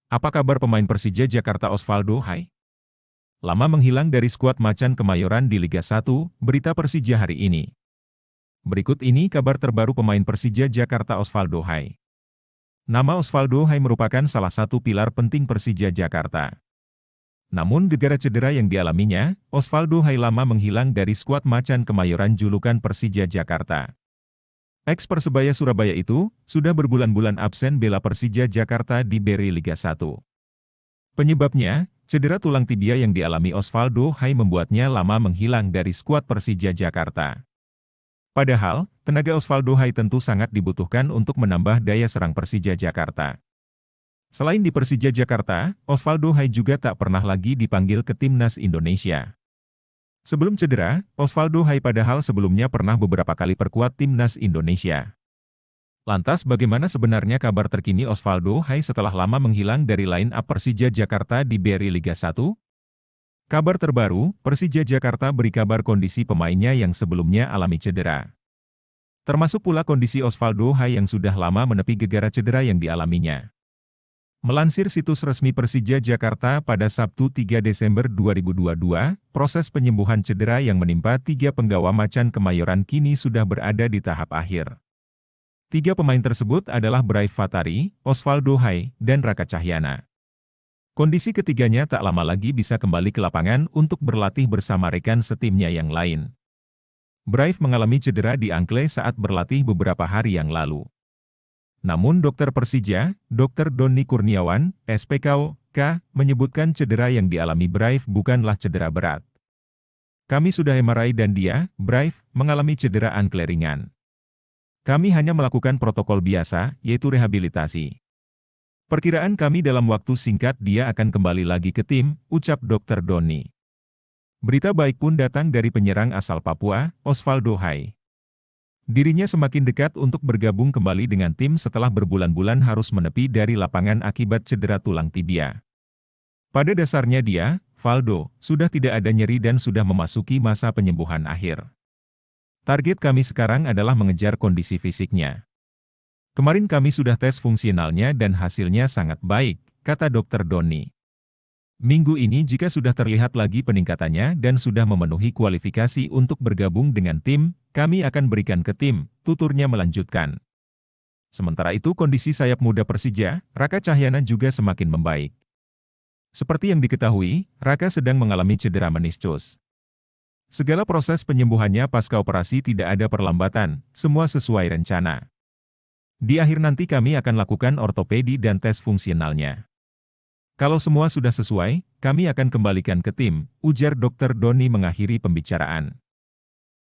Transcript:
Apa kabar pemain Persija Jakarta Osvaldo Hai? Lama menghilang dari skuad Macan Kemayoran di Liga 1, berita Persija hari ini. Berikut ini kabar terbaru pemain Persija Jakarta Osvaldo Hai. Nama Osvaldo Hai merupakan salah satu pilar penting Persija Jakarta. Namun gegara cedera yang dialaminya, Osvaldo Hai lama menghilang dari skuad Macan Kemayoran julukan Persija Jakarta. Ex-Persebaya Surabaya itu, sudah berbulan-bulan absen bela Persija Jakarta di Beri Liga 1. Penyebabnya, cedera tulang tibia yang dialami Osvaldo Hai membuatnya lama menghilang dari skuad Persija Jakarta. Padahal, tenaga Osvaldo Hai tentu sangat dibutuhkan untuk menambah daya serang Persija Jakarta. Selain di Persija Jakarta, Osvaldo Hai juga tak pernah lagi dipanggil ke Timnas Indonesia. Sebelum cedera, Osvaldo Hai padahal sebelumnya pernah beberapa kali perkuat Timnas Indonesia. Lantas bagaimana sebenarnya kabar terkini Osvaldo Hai setelah lama menghilang dari line-up Persija Jakarta di Beri Liga 1? Kabar terbaru, Persija Jakarta beri kabar kondisi pemainnya yang sebelumnya alami cedera. Termasuk pula kondisi Osvaldo Hai yang sudah lama menepi gegara cedera yang dialaminya. Melansir situs resmi Persija Jakarta pada Sabtu 3 Desember 2022, proses penyembuhan cedera yang menimpa 3 penggawa Macan Kemayoran kini sudah berada di tahap akhir. 3 pemain tersebut adalah Braif Fatari, Osvaldo Hai, dan Raka Cahyana. Kondisi ketiganya tak lama lagi bisa kembali ke lapangan untuk berlatih bersama rekan setimnya yang lain. Braif mengalami cedera di ankle saat berlatih beberapa hari yang lalu. Namun dokter Persija, Dr. Doni Kurniawan, SPKO-K, menyebutkan cedera yang dialami Braif bukanlah cedera berat. Kami sudah MRI dan dia, Braif, mengalami cedera ankle ringan. Kami hanya melakukan protokol biasa, yaitu rehabilitasi. Perkiraan kami dalam waktu singkat dia akan kembali lagi ke tim, ucap Dr. Doni. Berita baik pun datang dari penyerang asal Papua, Osvaldo Hai. Dirinya semakin dekat untuk bergabung kembali dengan tim setelah berbulan-bulan harus menepi dari lapangan akibat cedera tulang tibia. Pada dasarnya dia, Valdo, sudah tidak ada nyeri dan sudah memasuki masa penyembuhan akhir. Target kami sekarang adalah mengejar kondisi fisiknya. Kemarin kami sudah tes fungsionalnya dan hasilnya sangat baik, kata Dr. Doni. Minggu ini jika sudah terlihat lagi peningkatannya dan sudah memenuhi kualifikasi untuk bergabung dengan tim, kami akan berikan ke tim, tuturnya melanjutkan. Sementara itu kondisi sayap muda Persija, Raka Cahyana juga semakin membaik. Seperti yang diketahui, Raka sedang mengalami cedera meniscus. Segala proses penyembuhannya pasca operasi tidak ada perlambatan, semua sesuai rencana. Di akhir nanti kami akan lakukan ortopedi dan tes fungsionalnya. Kalau semua sudah sesuai, kami akan kembalikan ke tim, ujar Dr. Doni mengakhiri pembicaraan.